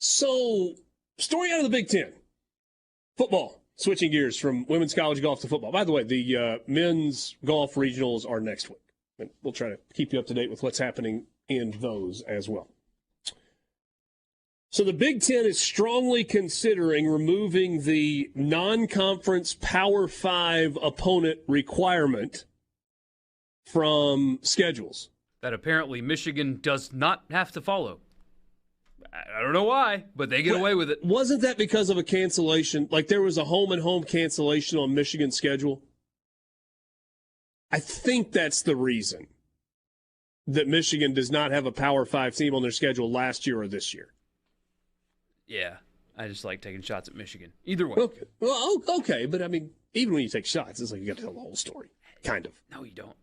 So, story out of the Big Ten. Football. Switching gears from women's college golf to football. By the way, the men's golf regionals are next week. And we'll try to keep you up to date with what's happening in those as well. So the Big Ten is strongly considering removing the non-conference Power 5 opponent requirement from schedules. That apparently Michigan does not have to follow. I don't know why, but they get away with it. Wasn't that because of a cancellation? Like there was a home-and-home cancellation on Michigan's schedule? I think that's the reason that Michigan does not have a Power 5 team on their schedule last year or this year. Yeah, I just like taking shots at Michigan. Either way. Okay. Well, okay, but I mean, even when you take shots, it's like you got to tell the whole story, kind of. No, you don't.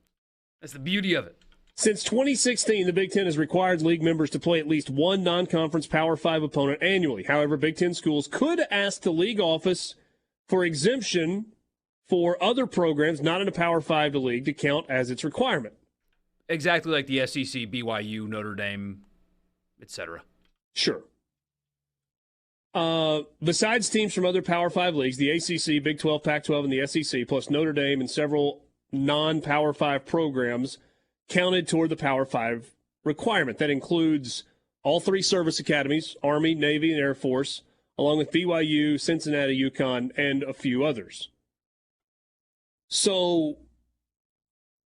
That's the beauty of it. Since 2016, the Big Ten has required league members to play at least one non-conference Power 5 opponent annually. However, Big Ten schools could ask the league office for exemption for other programs not in a Power 5 league to count as its requirement. Exactly like the SEC, BYU, Notre Dame, etc. Sure. Besides teams from other Power 5 leagues, the ACC, Big 12, Pac-12, and the SEC, plus Notre Dame and several non-Power 5 programs counted toward the Power 5 requirement. That includes all three service academies, Army, Navy, and Air Force, along with BYU, Cincinnati, UConn, and a few others. So,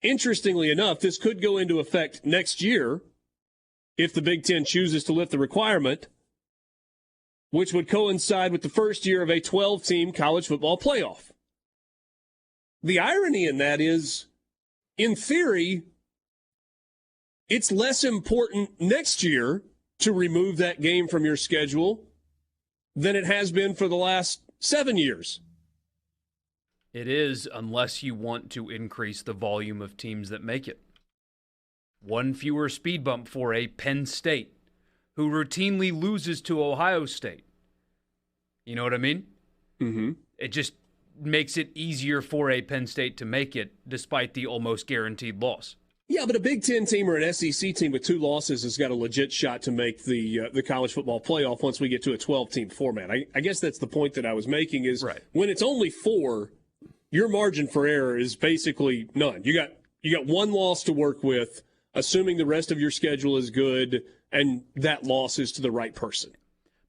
interestingly enough, this could go into effect next year if the Big Ten chooses to lift the requirement, which would coincide with the first year of a 12-team college football playoff. The irony in that is, in theory, it's less important next year to remove that game from your schedule than it has been for the last 7 years. It is, unless you want to increase the volume of teams that make it. One fewer speed bump for a Penn State, who routinely loses to Ohio State. You know what I mean? Mm-hmm. It just makes it easier for a Penn State to make it, despite the almost guaranteed loss. Yeah, but a Big Ten team or an SEC team with 2 losses has got a legit shot to make the college football playoff once we get to a 12-team format. I guess that's the point that I was making is right. When it's only 4, your margin for error is basically none. You got 1 loss to work with, assuming the rest of your schedule is good, and that loss is to the right person.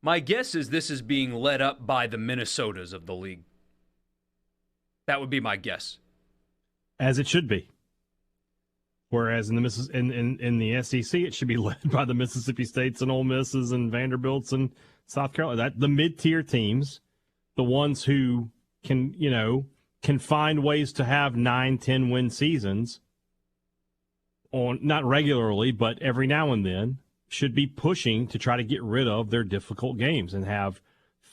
My guess is this is being led up by the Minnesotas of the league. That would be my guess. As it should be. Whereas in the SEC, it should be led by the Mississippi States and Ole Misses and Vanderbilts and South Carolina. The mid-tier teams, the ones who can find ways to have 9-10 win seasons, on not regularly, but every now and then, should be pushing to try to get rid of their difficult games and have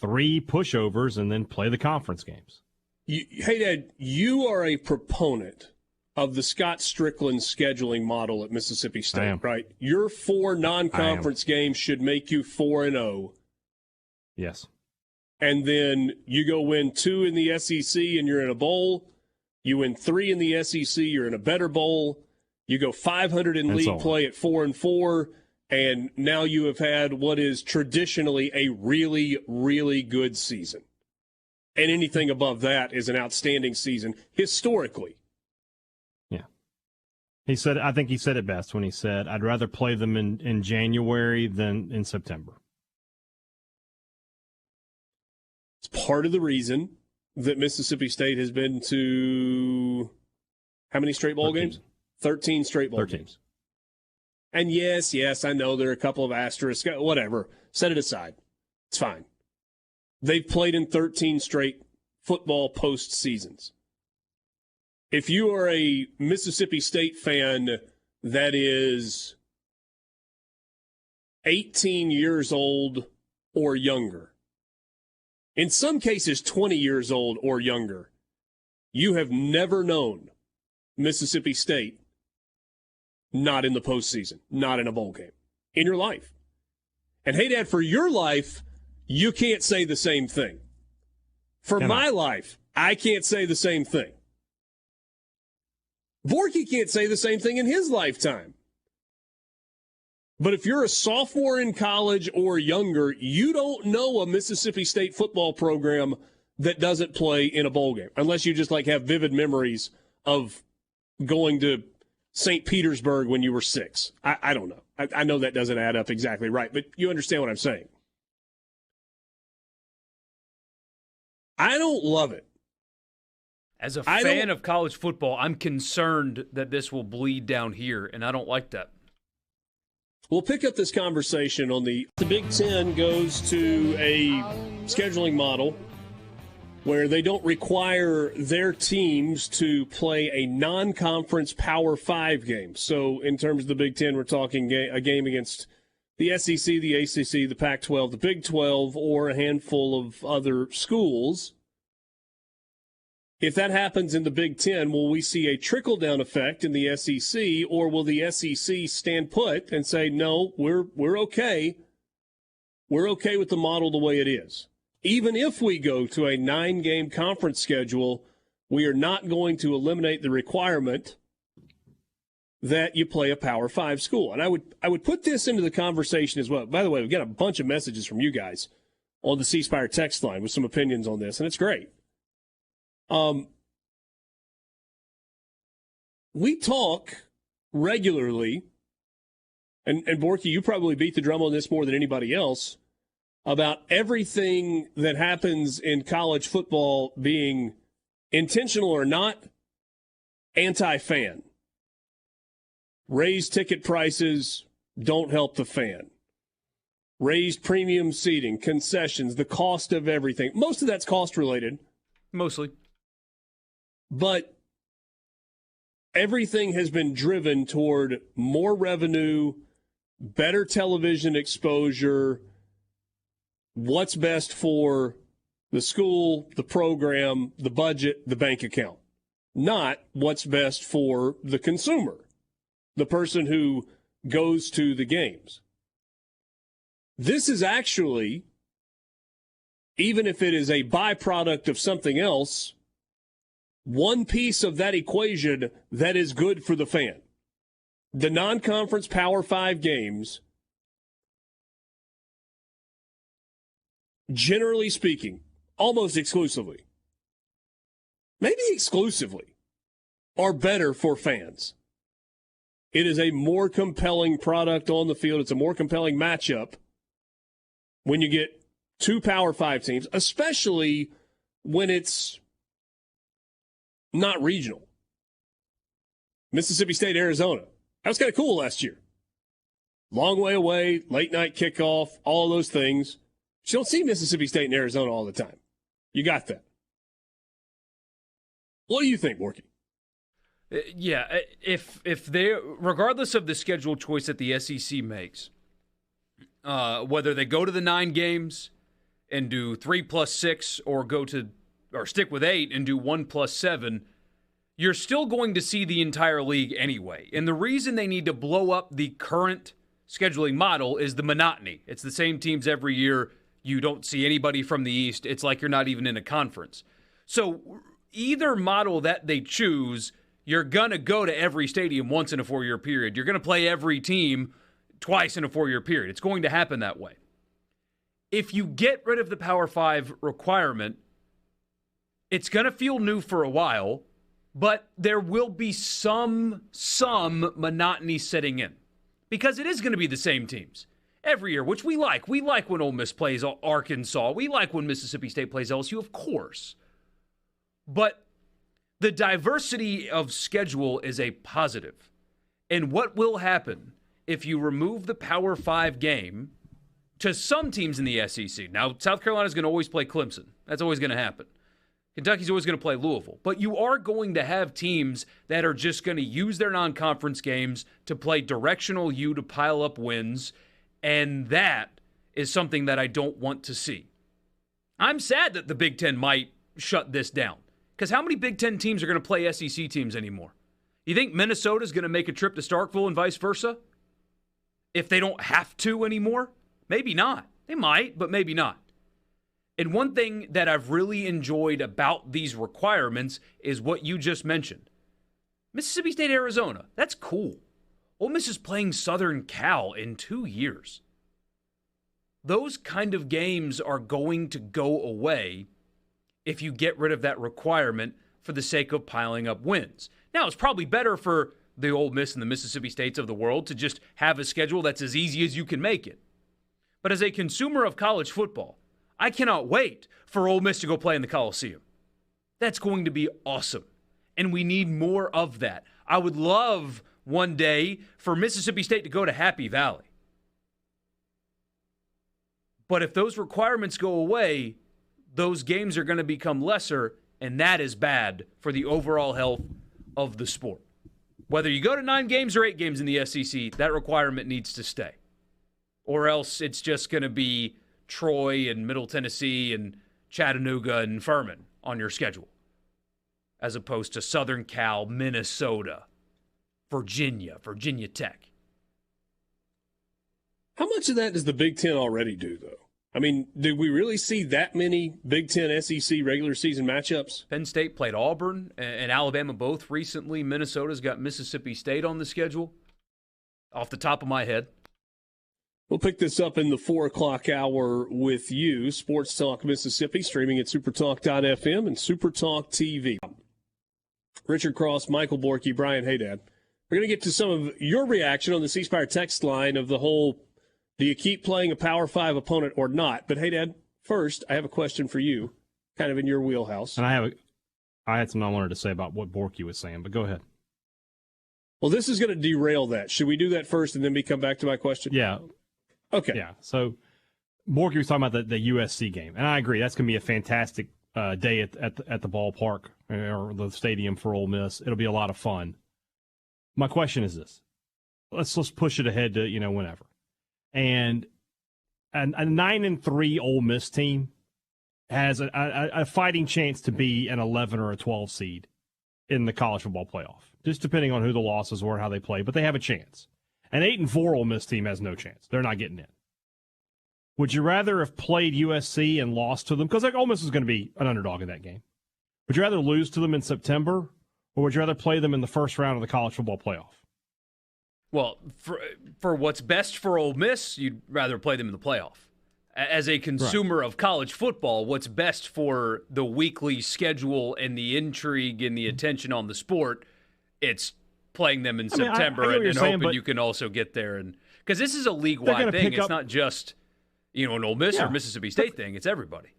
3 pushovers and then play the conference games. Hey, Dad, you are a proponent of the Scott Strickland scheduling model at Mississippi State, right? Your 4 non-conference games should make you 4-0. Yes. And then you go win 2 in the SEC and you're in a bowl. You win 3 in the SEC, you're in a better bowl. You go 500 in league play at 4-4, and now you have had what is traditionally a really, really good season. And anything above that is an outstanding season historically. I think he said it best when he said, I'd rather play them in January than in September. It's part of the reason that Mississippi State has been to how many straight bowl games? 13 straight bowl games. And yes, I know there are a couple of asterisks, whatever. Set it aside. It's fine. They've played in 13 straight football postseasons. If you are a Mississippi State fan that is 18 years old or younger, in some cases 20 years old or younger, you have never known Mississippi State not in the postseason, not in a bowl game, in your life. And hey, Dad, for your life, you can't say the same thing. For my life, I can't say the same thing. Borky can't say the same thing in his lifetime. But if you're a sophomore in college or younger, you don't know a Mississippi State football program that doesn't play in a bowl game, unless you just like have vivid memories of going to St. Petersburg when you were 6. I don't know. I know that doesn't add up exactly right, but you understand what I'm saying. I don't love it. As a fan of college football, I'm concerned that this will bleed down here, and I don't like that. We'll pick up this conversation on the Big Ten goes to a scheduling model where they don't require their teams to play a non-conference Power 5 game. So in terms of the Big Ten, we're talking a game against the SEC, the ACC, the Pac-12, the Big 12, or a handful of other schools. If that happens in the Big Ten, will we see a trickle-down effect in the SEC, or will the SEC stand put and say, no, we're okay. We're okay with the model the way it is. Even if we go to a 9-game conference schedule, we are not going to eliminate the requirement that you play a Power 5 school. And I would put this into the conversation as well. By the way, we've got a bunch of messages from you guys on the C Spire text line with some opinions on this, and it's great. We talk regularly, and Borky, you probably beat the drum on this more than anybody else, about everything that happens in college football being intentional or not, anti-fan. Raised ticket prices don't help the fan. Raised premium seating, concessions, the cost of everything. Most of that's cost-related. Mostly. But everything has been driven toward more revenue, better television exposure, what's best for the school, the program, the budget, the bank account, not what's best for the consumer, the person who goes to the games. This is actually, even if it is a byproduct of something else, one piece of that equation that is good for the fan. The non-conference Power 5 games, generally speaking, almost exclusively, maybe exclusively, are better for fans. It is a more compelling product on the field. It's a more compelling matchup when you get 2 Power 5 teams, especially when it's not regional. Mississippi State, Arizona. That was kind of cool last year. Long way away, late night kickoff, all of those things. You don't see Mississippi State and Arizona all the time. You got that. What do you think, Borky? Yeah, if they, regardless of the schedule choice that the SEC makes, whether they go to the 9 games and do 3+6 or stick with 8 and do 1+7, you're still going to see the entire league anyway. And the reason they need to blow up the current scheduling model is the monotony. It's the same teams every year. You don't see anybody from the East. It's like you're not even in a conference. So either model that they choose, you're going to go to every stadium once in a 4-year period. You're going to play every team twice in a 4-year period. It's going to happen that way. If you get rid of the Power 5 requirement, it's going to feel new for a while, but there will be some monotony setting in because it is going to be the same teams every year, which we like. We like when Ole Miss plays Arkansas. We like when Mississippi State plays LSU, of course. But the diversity of schedule is a positive. And what will happen if you remove the Power 5 game to some teams in the SEC? Now, South Carolina's going to always play Clemson. That's always going to happen. Kentucky's always going to play Louisville. But you are going to have teams that are just going to use their non-conference games to play directional U to pile up wins, and that is something that I don't want to see. I'm sad that the Big Ten might shut this down, because how many Big Ten teams are going to play SEC teams anymore? You think Minnesota's going to make a trip to Starkville and vice versa? If they don't have to anymore? Maybe not. They might, but maybe not. And one thing that I've really enjoyed about these requirements is what you just mentioned. Mississippi State, Arizona, that's cool. Ole Miss is playing Southern Cal in 2 years. Those kind of games are going to go away if you get rid of that requirement for the sake of piling up wins. Now, it's probably better for the Ole Miss and the Mississippi States of the world to just have a schedule that's as easy as you can make it. But as a consumer of college football, I cannot wait for Ole Miss to go play in the Coliseum. That's going to be awesome. And we need more of that. I would love one day for Mississippi State to go to Happy Valley. But if those requirements go away, those games are going to become lesser, and that is bad for the overall health of the sport. Whether you go to 9 games or 8 games in the SEC, that requirement needs to stay. Or else it's just going to be Troy and Middle Tennessee and Chattanooga and Furman on your schedule, as opposed to Southern Cal, Minnesota, Virginia Tech. How much of that does the Big Ten already do, though? I mean, did we really see that many Big Ten SEC regular season matchups? Penn State played Auburn and Alabama both recently. Minnesota's got Mississippi State on the schedule. Off the top of my head. We'll pick this up in the 4 o'clock hour with you. Sports Talk Mississippi, streaming at supertalk.fm and SuperTalk TV. Richard Cross, Michael Borky, Brian Haydad. We're going to get to some of your reaction on the C Spire text line of the whole, do you keep playing a Power 5 opponent or not? But Haydad, first, I have a question for you, kind of in your wheelhouse. And I had something I wanted to say about what Borky was saying, but go ahead. Well, this is going to derail that. Should we do that first and then we come back to my question? Yeah. Okay. Yeah. So Borky was talking about the USC game, and I agree. That's going to be a fantastic day at the ballpark or the stadium for Ole Miss. It'll be a lot of fun. My question is this: let's push it ahead to whenever, and a 9-3 Ole Miss team has a fighting chance to be an 11 or a 12 seed in the college football playoff, just depending on who the losses were and how they play, but they have a chance. An 8-4 Ole Miss team has no chance. They're not getting in. Would you rather have played USC and lost to them? Because Ole Miss is going to be an underdog in that game. Would you rather lose to them in September, or would you rather play them in the first round of the college football playoff? Well, for what's best for Ole Miss, you'd rather play them in the playoff. As a consumer of college football, what's best for the weekly schedule and the intrigue and the attention on the sport, it's playing them in September and hoping you can also get there. And because this is a league-wide thing. It's not just an Ole Miss or Mississippi State thing. It's everybody.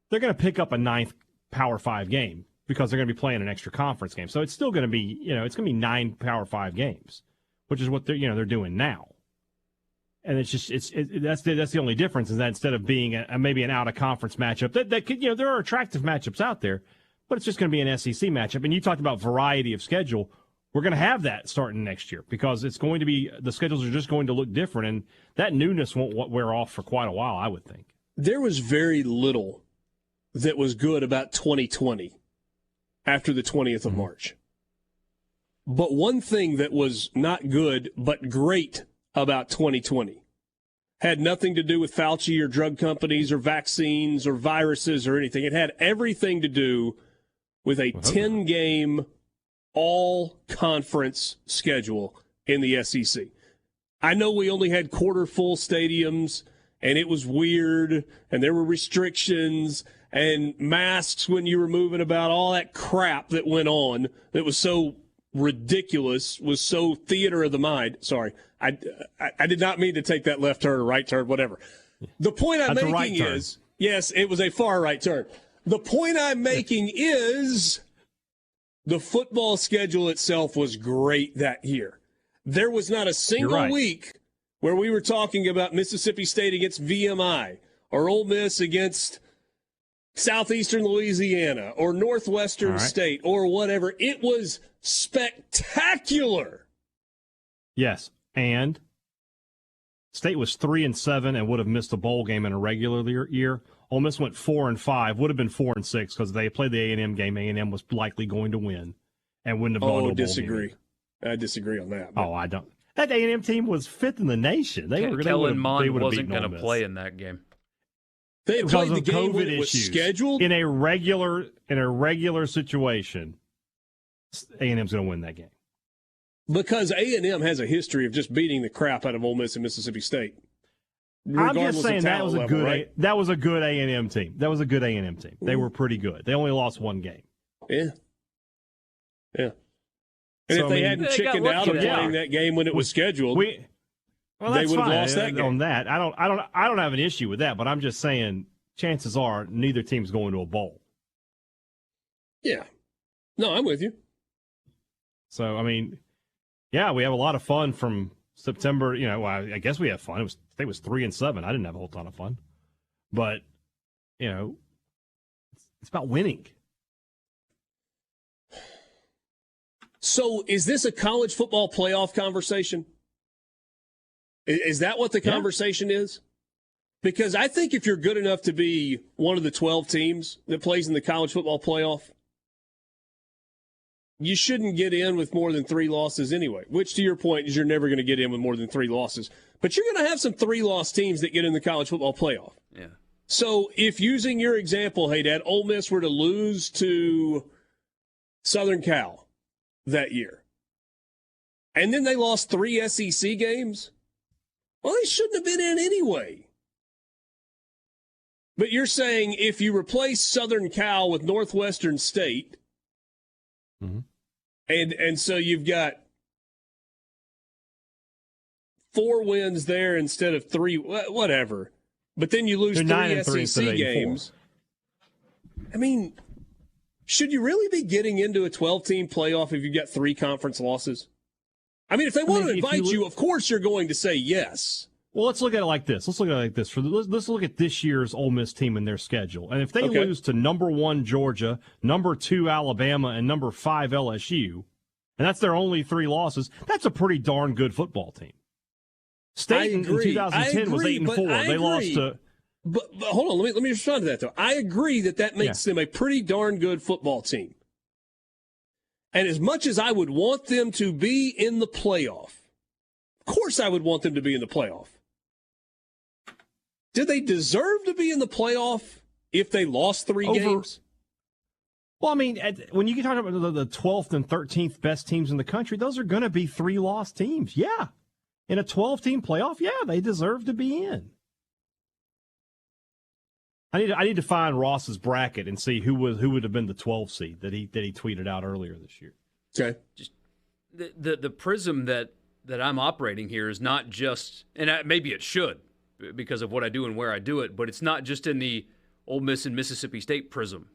They're going to pick up a 9th Power 5 game because they're going to be playing an extra conference game. So it's still going to be, it's going to be 9 Power 5 games, which is what they're doing now. And it's just that's the only difference is that instead of being maybe an out of conference matchup that could there are attractive matchups out there, but it's just going to be an SEC matchup. And you talked about variety of schedule. We're going to have that starting next year because it's going to be the schedules are just going to look different, and that newness won't wear off for quite a while, I would think. There was very little that was good about 2020 after the 20th of March. But one thing that was not good but great about 2020 had nothing to do with Fauci or drug companies or vaccines or viruses or anything. It had everything to do with a 10-game all-conference schedule in the SEC. I know we only had quarter-full stadiums, and it was weird, and there were restrictions and masks when you were moving about, all that crap that went on that was so ridiculous, was so theater of the mind. Sorry, I did not mean to take that left turn or right turn, whatever. The point I'm making is, yes, it was a far right turn. The point I'm making is the football schedule itself was great that year. There was not a single week where we were talking about Mississippi State against VMI or Ole Miss against Southeastern Louisiana or Northwestern State or whatever. It was spectacular. Yes, and State was 3-7 and would have missed a bowl game in a regular year. Ole Miss went 4-5, would have been 4-6 because they played the A&M game. A&M was likely going to win and wouldn't have gone to a bowl game. I disagree on that. But. I don't. That A&M team was 5th in the nation. Kellen Mond wasn't going to play in that game. They played the game COVID when it was issues. Scheduled in a regular situation. A&M's going to win that game. Because A&M has a history of just beating the crap out of Ole Miss and Mississippi State. I'm just saying that was a good right? that was a good A&M team. That was a good A&M team. They were pretty good. They only lost one game. Yeah. And if they hadn't chickened out of playing that game when it was scheduled, they would have lost that game. On that, I don't have an issue with that. But I'm just saying, chances are neither team's going to a bowl. Yeah. No, I'm with you. So I mean, yeah, we have a lot of fun from September. I guess we have fun. I think it was 3-7. I didn't have a whole ton of fun, but it's about winning. So is this a college football playoff conversation? Is that what the conversation is? Because I think if you're good enough to be one of the 12 teams that plays in the college football playoff, you shouldn't get in with more than 3 losses anyway, which to your point is you're never going to get in with more than 3 losses. But you're going to have some 3-loss teams that get in the college football playoff. Yeah. So if using your example, hey, Dad, Ole Miss were to lose to Southern Cal that year, and then they lost 3 SEC games, well, they shouldn't have been in anyway. But you're saying if you replace Southern Cal with Northwestern State, and so you've got 4 wins there instead of 3, whatever. But then you lose 3 SEC games. I mean, should you really be getting into a 12-team playoff if you've got 3 conference losses? I mean, if they want to invite you, of course you're going to say yes. Well, let's look at it like this. Let's look at this year's Ole Miss team and their schedule. And if they lose to number 1 Georgia, number 2 Alabama, and number 5 LSU, and that's their only 3 losses, that's a pretty darn good football team. State in 2010 was 8-4. They lost to. But hold on, let me respond to that though. I agree that makes them a pretty darn good football team. And as much as I would want them to be in the playoff, of course I would want them to be in the playoff. Did they deserve to be in the playoff if they lost 3 games? Well, I mean, when you talk about the 12th and 13th best teams in the country, those are going to be 3-loss teams. Yeah. In a 12-team playoff, yeah, they deserve to be in. I need to find Ross's bracket and see who would have been the 12 seed that he tweeted out earlier this year. Okay. Just the prism that I'm operating here is not just, and maybe it should because of what I do and where I do it, but it's not just in the Ole Miss and Mississippi State prism.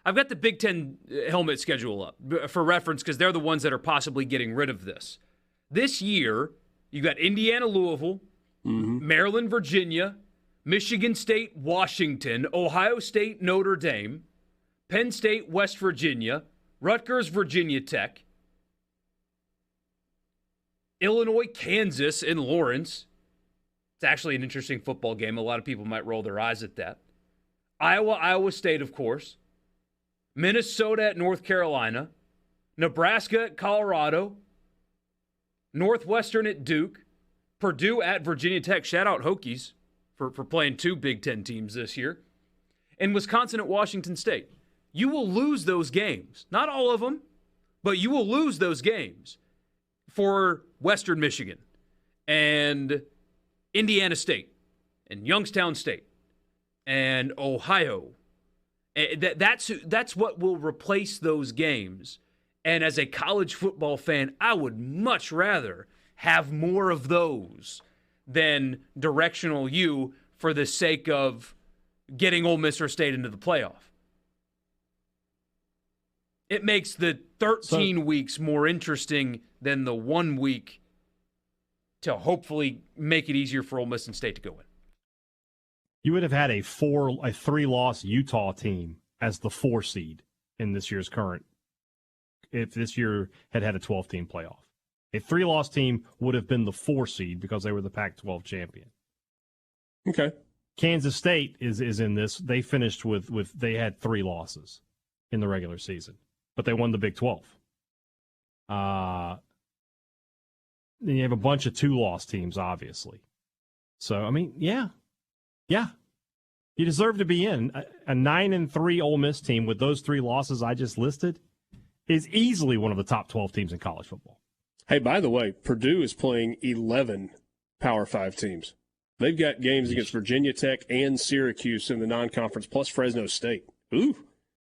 I've got the Big Ten helmet schedule up for reference because they're the ones that are possibly getting rid of this. This year, you got Indiana, Louisville, Maryland, Virginia, Michigan State, Washington, Ohio State, Notre Dame, Penn State, West Virginia, Rutgers, Virginia Tech, Illinois, Kansas, and Lawrence. It's actually an interesting football game. A lot of people might roll their eyes at that. Iowa, Iowa State, of course. Minnesota at North Carolina. Nebraska at Colorado. Northwestern at Duke. Purdue at Virginia Tech. Shout out Hokies for playing 2 Big Ten teams this year. And Wisconsin at Washington State. You will lose those games. Not all of them, but you will lose those games for Western Michigan and Indiana State and Youngstown State and Ohio. That's what will replace those games. And as a college football fan, I would much rather have more of those than directional U for the sake of getting Ole Miss or State into the playoff. It makes the 13 weeks more interesting than the 1 week to hopefully make it easier for Ole Miss and State to go in. You would have had a 3-loss Utah team as the 4 seed in this year's current, if this year had a 12-team playoff. A 3-loss team would have been the 4 seed because they were the Pac-12 champion. Okay. Kansas State is in this. They finished with they had 3 losses in the regular season, but they won the Big 12. Then you have a bunch of 2-loss teams, obviously. So, I mean, yeah. You deserve to be in. A 9-3 Ole Miss team with those 3 losses I just listed is easily one of the top 12 teams in college football. Hey, by the way, Purdue is playing 11 Power 5 teams. They've got games against Virginia Tech and Syracuse in the non-conference, plus Fresno State. Ooh.